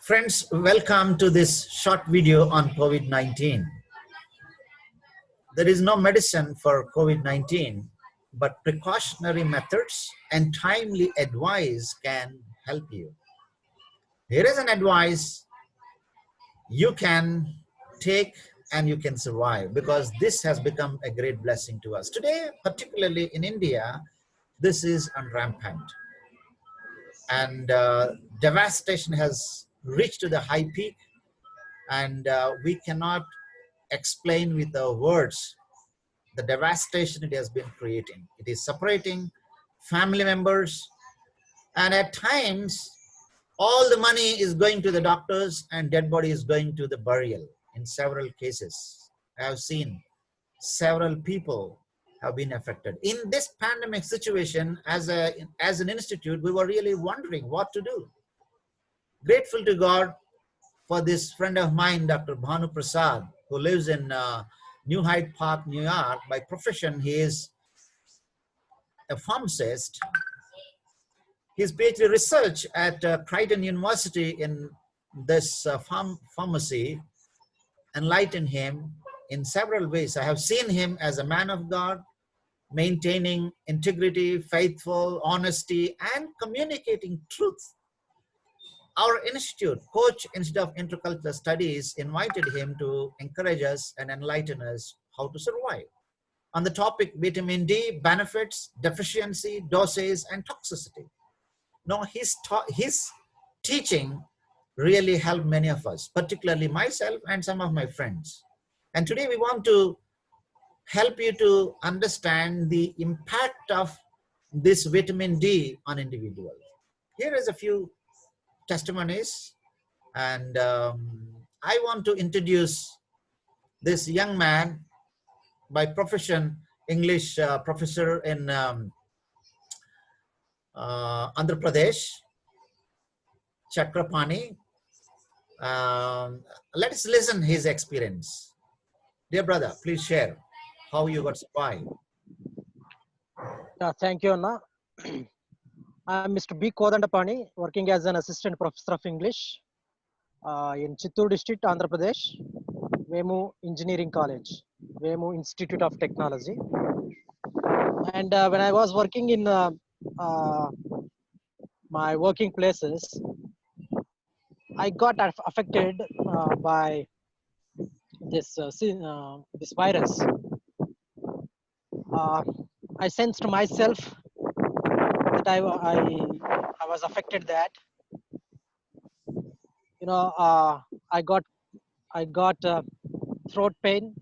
Friends, welcome to this short video on COVID-19. There is no medicine for COVID-19, but precautionary methods and timely advice can help you. Here is an advice you can take and you can survive, because this has become a great blessing to us. Today, particularly in India, this is on rampant. And devastation has reached to the high peak, and we cannot explain with our words the devastation it has been creating. It is separating family members, and at times all the money is going to the doctors and dead body is going to the burial. In several cases, I have seen several people have been affected. In this pandemic situation, as an institute, we were really wondering what to do. Grateful to God for this friend of mine, Dr. Bhanu Prasad, who lives in New Hyde Park, New York. By profession, he is a pharmacist. His PhD research at Creighton University in this pharmacy enlightened him in several ways. I have seen him as a man of God, maintaining integrity, faithful, honesty, and communicating truth. Our institute, Coach Institute of Intercultural Studies, invited him to encourage us and enlighten us how to survive on the topic vitamin D, benefits, deficiency, dosage, and toxicity. Now, his teaching really helped many of us, particularly myself and some of my friends. And today we want to help you to understand the impact of this vitamin D on individuals. Here is a few testimonies, and I want to introduce this young man, by profession English professor in Andhra Pradesh, Chakrapani. Let's listen his experience. Dear brother, please share how you got survived. Thank you, Anna. I'm Mr. B. Kodandapani, working as an assistant professor of English in Chittoor district, Andhra Pradesh, Vemu Engineering College, Vemu Institute of Technology. And when I was working in my working places, I got affected by this virus. I sensed myself that I was affected. That I got throat pain,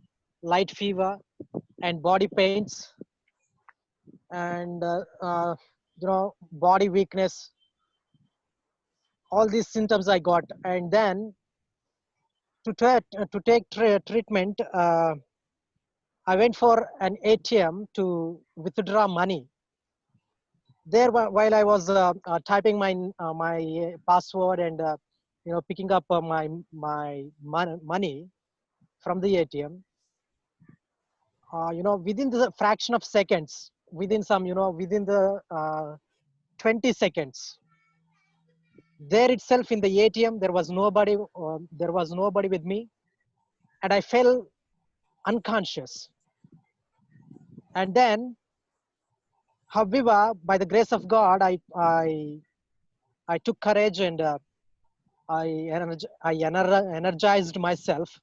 light fever, and body pains, and body weakness. All these symptoms I got, and then to take treatment, I went for an ATM to withdraw money. There, while I was typing my password and picking up my money from the ATM, within the fraction of seconds, within the 20 seconds, there itself in the ATM, there was nobody with me, and I fell unconscious. And then, however, by the grace of God, I took courage, and I energized myself,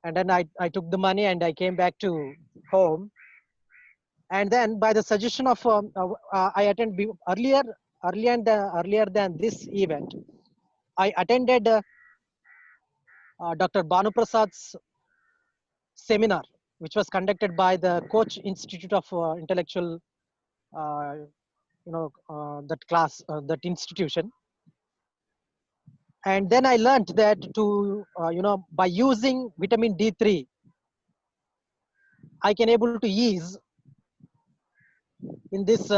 and then I took the money and I came back to home. And then, by the suggestion of I attended earlier than this event, I attended Dr. Bhanu Prasad's seminar, which was conducted by the Coach Institute of Intellectual, that institution. And then I learned that by using vitamin D3, I can able to ease in this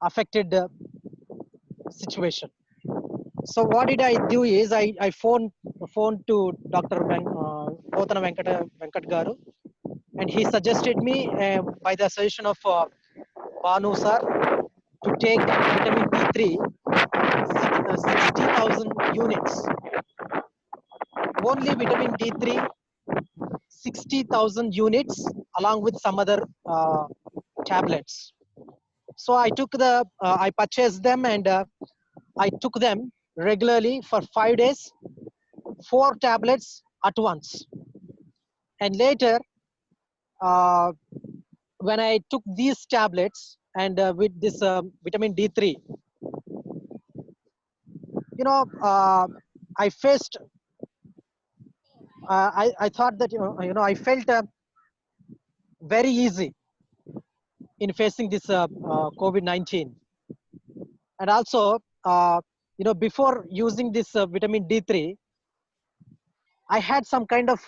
affected situation. So what did I do is I phoned to Dr. Potana Venkat Garu, and he suggested me by the suggestion of Bhanu sir to take vitamin D3 60,000 units. Only vitamin D3, 60,000 units along with some other tablets. So I purchased them and I took them regularly for 5 days, 4 tablets at once. And later, uh, when I took these tablets and with this vitamin D3, you know, I faced, I thought that, I felt very easy in facing this COVID-19. And also, before using this vitamin D3, I had some kind of,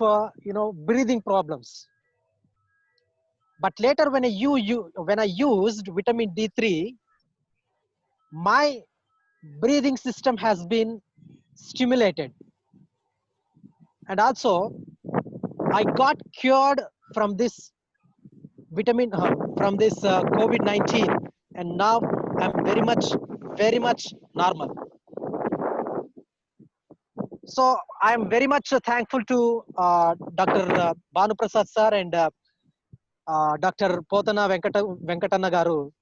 breathing problems. But later, when I used vitamin D3, my breathing system has been stimulated, and also I got cured from this from this COVID-19, and now I'm very much normal. So I'm very much thankful to Dr. Banu Prasad sir and Dr. Potana Venkatanna garu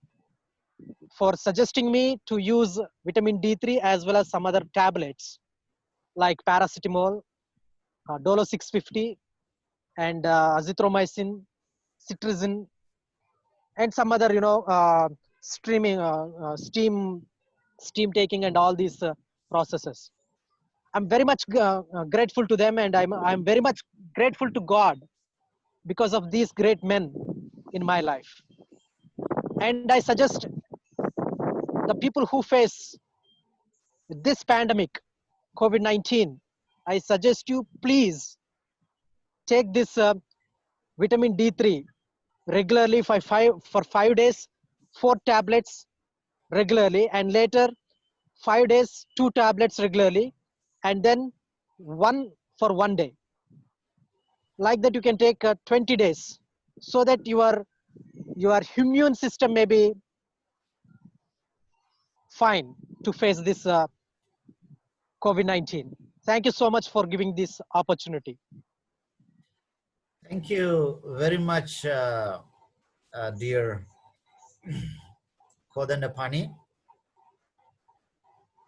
for suggesting me to use vitamin D3 as well as some other tablets like paracetamol, Dolo 650, and azithromycin, cetirizine, and some other, streaming, steam taking, and all these processes. I'm very much grateful to them, and I'm very much grateful to God because of these great men in my life. And I suggest the people who face this pandemic, COVID-19, I suggest you please take this vitamin D3 regularly for 5 days, 4 tablets regularly, and later 5 days, 2 tablets regularly, and then one for 1 day. Like that, you can take 20 days, so that your immune system may be fine to face this COVID-19. Thank you so much for giving this opportunity. Thank you very much, dear Kodandapani.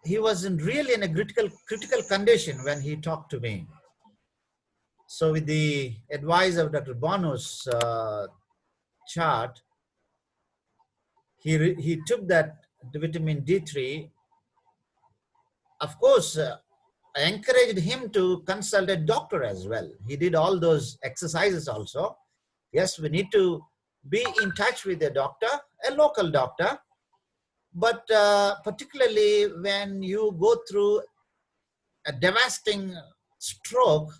He was really in a critical condition when he talked to me. So with the advice of Dr. Banu's chart, he took that vitamin D3. Of course, I encouraged him to consult a doctor as well. He did all those exercises also. Yes, we need to be in touch with a doctor, a local doctor. But particularly when you go through a devastating stroke,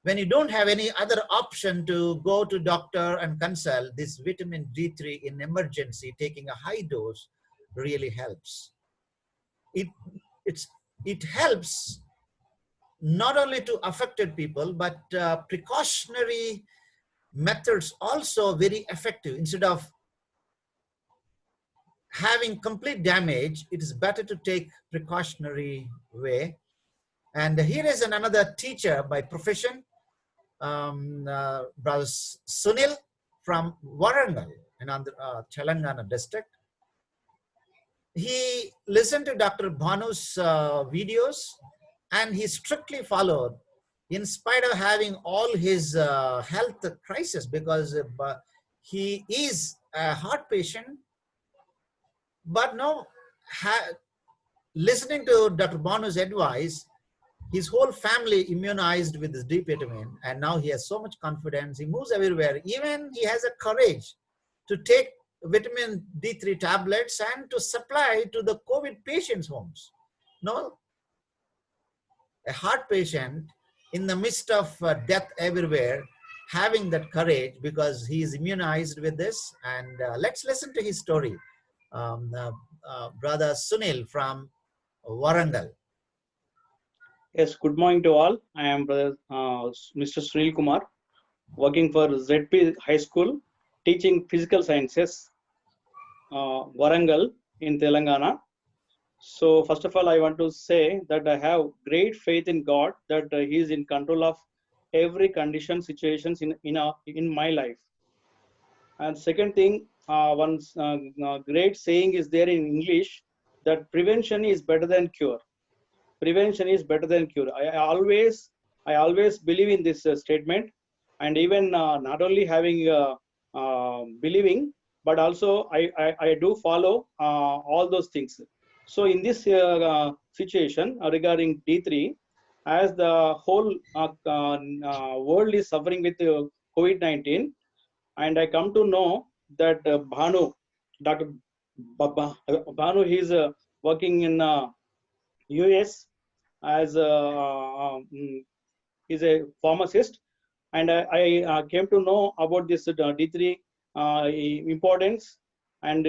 when you don't have any other option to go to doctor and consult, this vitamin D3 in emergency, taking a high dose really helps. It helps not only to affected people, but precautionary methods also very effective. Instead of having complete damage, it is better to take precautionary way. And here is another teacher by profession, Brother Sunil from Warangal in Telangana district. He listened to Dr. Bhanu's videos, and he strictly followed in spite of having all his health crisis, because he is a heart patient. But no, listening to Dr. Bhanu's advice, his whole family immunized with this D vitamin, and now he has so much confidence. He moves everywhere. Even he has a courage to take vitamin D3 tablets and to supply to the COVID patients' homes. No, a heart patient in the midst of death everywhere, having that courage because he is immunized with this. And let's listen to his story. Brother Sunil from Warangal. Yes, good morning to all. I am Brother Mr. Sunil Kumar, working for ZP High School, teaching physical sciences, Warangal in Telangana. So first of all, I want to say that I have great faith in God that He is in control of every condition, situations in my life. And second thing, one great saying is there in English that prevention is better than cure. Prevention is better than cure. I always believe in this statement, and even not only having believing, but also I do follow all those things. So in this situation regarding D3, as the whole world is suffering with COVID-19, and I come to know that Dr. Bhanu, he is working in US as he's a pharmacist, and I came to know about this D3 importance and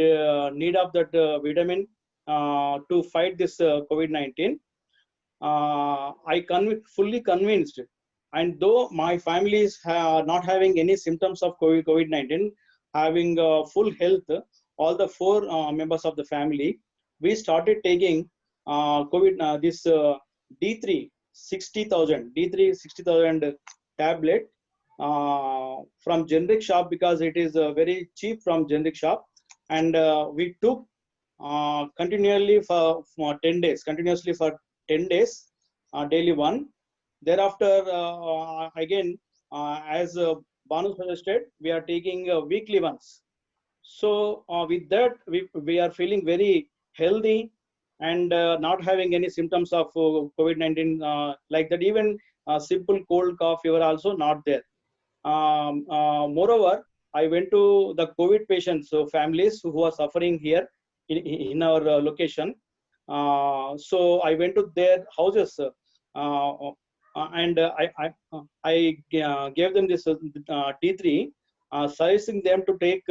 need of that vitamin to fight this COVID-19. Fully convinced, and though my family is not having any symptoms of COVID-19, having full health, all the four members of the family, we started taking this D3 60,000 tablet from generic shop, because it is very cheap from generic shop, and we took continually for 10 days, continuously for 10 days, daily one. Thereafter, again, as Banu suggested, we are taking weekly ones. So with that, we are feeling very healthy and not having any symptoms of COVID-19 like that. Even simple cold, cough, fever also not there. Moreover, I went to the COVID patients, so families who are suffering here in our location. So I went to their houses, and I gave them this D3, suggesting them to take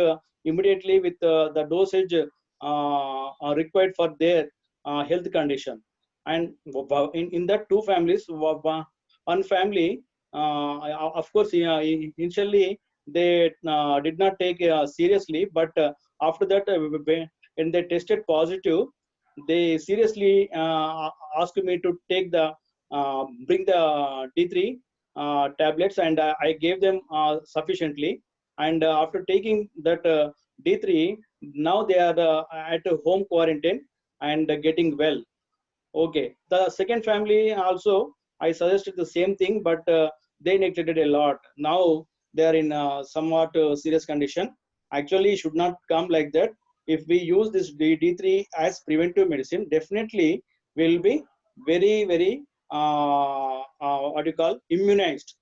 immediately with the dosage required for their health condition. And in that two families, one family, of course, initially they did not take seriously, but after that, when they tested positive, they seriously asked me to bring the D3 tablets, and I gave them sufficiently. And after taking that D3, now they are at home quarantine and getting well. Okay. The second family also, I suggested the same thing, but they neglected a lot. Now they are in somewhat serious condition. Actually, should not come like that. If we use this D3 as preventive medicine, definitely will be very, very what you call immunized,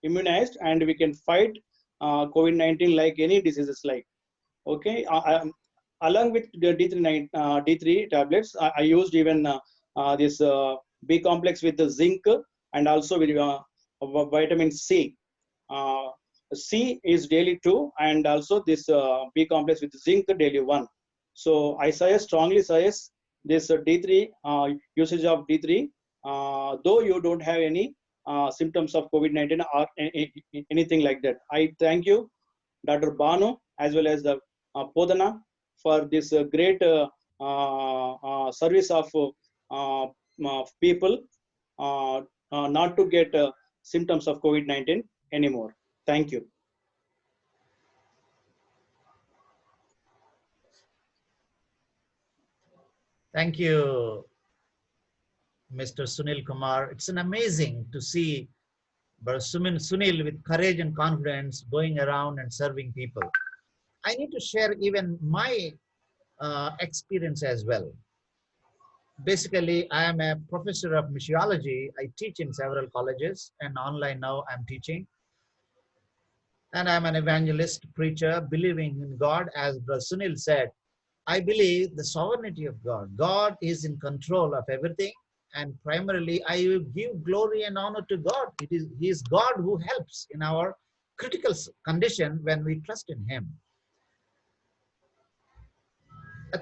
and we can fight COVID-19 like any diseases like. Okay. Along with the D3 tablets, I used even this B complex with the zinc, and also with vitamin C. Uh, C is daily 2, and also this B complex with zinc daily 1. So I strongly suggest this D3 usage of D3, though you don't have any symptoms of COVID-19 or anything like that. I thank you, Dr. Banu, as well as the Podana, for this great service of people not to get symptoms of COVID-19 anymore. Thank you. Thank you, Mr. Sunil Kumar. It's an amazing to see Sunil with courage and confidence going around and serving people. I need to share even my experience as well. Basically, I am a professor of missiology. I teach in several colleges, and online now I'm teaching. And I'm an evangelist, preacher, believing in God. As Brother Sunil said, I believe the sovereignty of God. God is in control of everything, and primarily I will give glory and honor to God. He is God who helps in our critical condition when we trust in Him.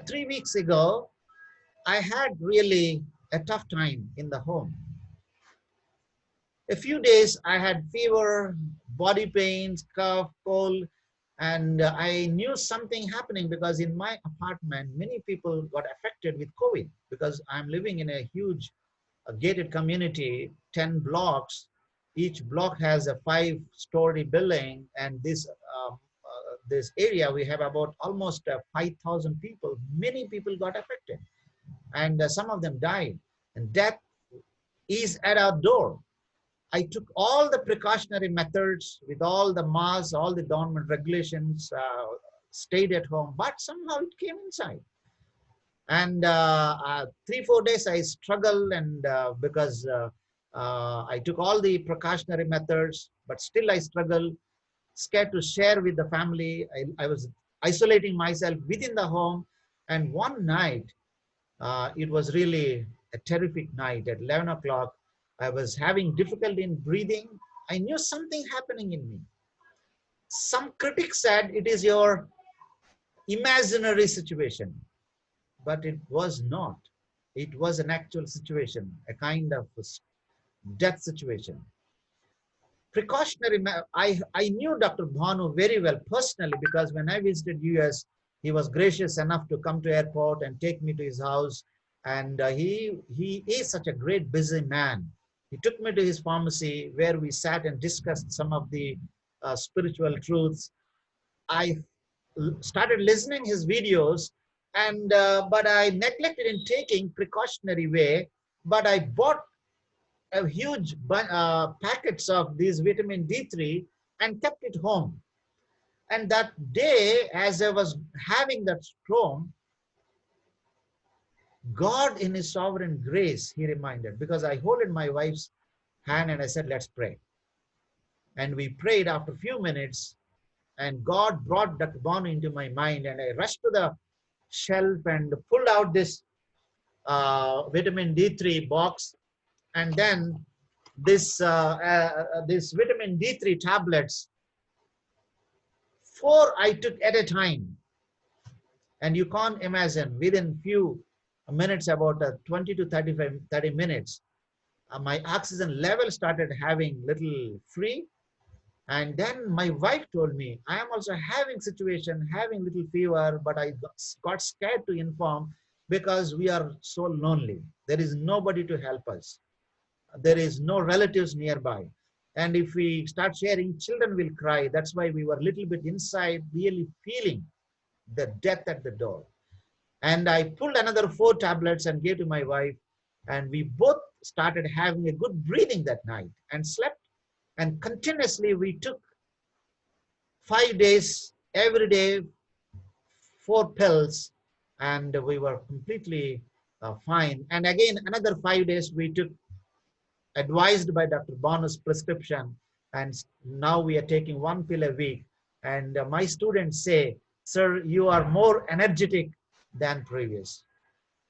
3 weeks ago, I had really a tough time in the home. A few days I had fever, body pains, cough, cold, And I knew something happening because in my apartment, many people got affected with COVID because I'm living in a huge gated community, 10 blocks. Each block has a 5-story building, and this area we have about almost 5,000 people. Many people got affected, and some of them died. And death is at our door. I took all the precautionary methods with all the masks, all the government regulations, stayed at home, but somehow it came inside. And 3-4 days I struggled, and because I took all the precautionary methods, but still I struggled, scared to share with the family. I was isolating myself within the home. And one night, it was really a terrific night. At 11 o'clock, I was having difficulty in breathing. I knew something happening in me. Some critics said it is your imaginary situation, but it was not. It was an actual situation, a kind of death situation. Precautionary, I knew Dr. Bhanu very well personally because when I visited US, he was gracious enough to come to airport and take me to his house. And he is such a great busy man. He took me to his pharmacy where we sat and discussed some of the spiritual truths. I started listening his videos, and but I neglected in taking precautionary way. But I bought a huge packets of these vitamin D3 and kept it home. And that day, as I was having that storm, God in his sovereign grace, he reminded, because I holded my wife's hand and I said, let's pray. And we prayed after a few minutes, and God brought Dr. Bonu into my mind, and I rushed to the shelf and pulled out this vitamin D3 box, and then this vitamin D3 tablets, 4 I took at a time. And you can't imagine, within few minutes, about 20 to 30 minutes, my oxygen level started having little free. And then my wife told me, I am also having situation, having little fever, but I got scared to inform because we are so lonely. There is nobody to help us. There is no relatives nearby. And if we start sharing, children will cry. That's why we were a little bit inside, really feeling the death at the door. And I pulled another 4 tablets and gave to my wife. And we both started having a good breathing that night and slept. And continuously we took 5 days, every day, 4 pills, and we were completely fine. And again, another 5 days we took, advised by Dr. Bonu's prescription, and now we are taking 1 pill a week. And my students say, sir, you are more energetic than previous.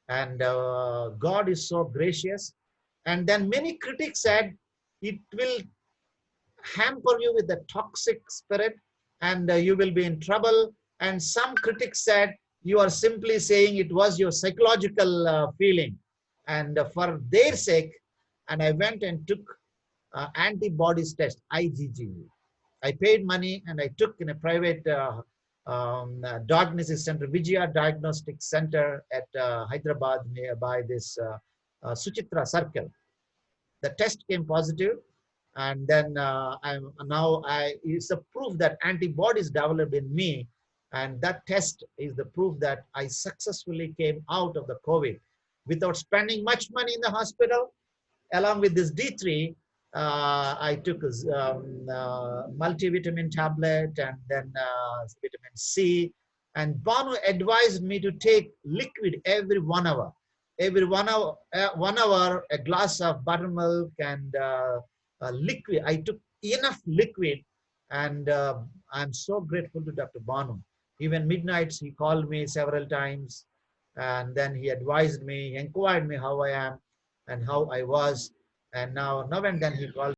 And God is so gracious. And then many critics said, it will hamper you with the toxic spirit, and you will be in trouble. And some critics said, you are simply saying it was your psychological feeling. And for their sake, and I went and took antibodies test, IgG. I paid money and I took in a private diagnosis center, Vijaya Diagnostic Center at Hyderabad, nearby this Suchitra Circle. The test came positive, and then it's a proof that antibodies developed in me, and that test is the proof that I successfully came out of the COVID without spending much money in the hospital. Along with this D3, I took multivitamin tablet, and then vitamin C. And Banu advised me to take liquid every 1 hour. Every 1 hour, 1 hour, a glass of buttermilk and liquid. I took enough liquid, and I'm so grateful to Dr. Banu. Even midnights, he called me several times, and then he advised me, he inquired me how I am and how I was. And now and then he called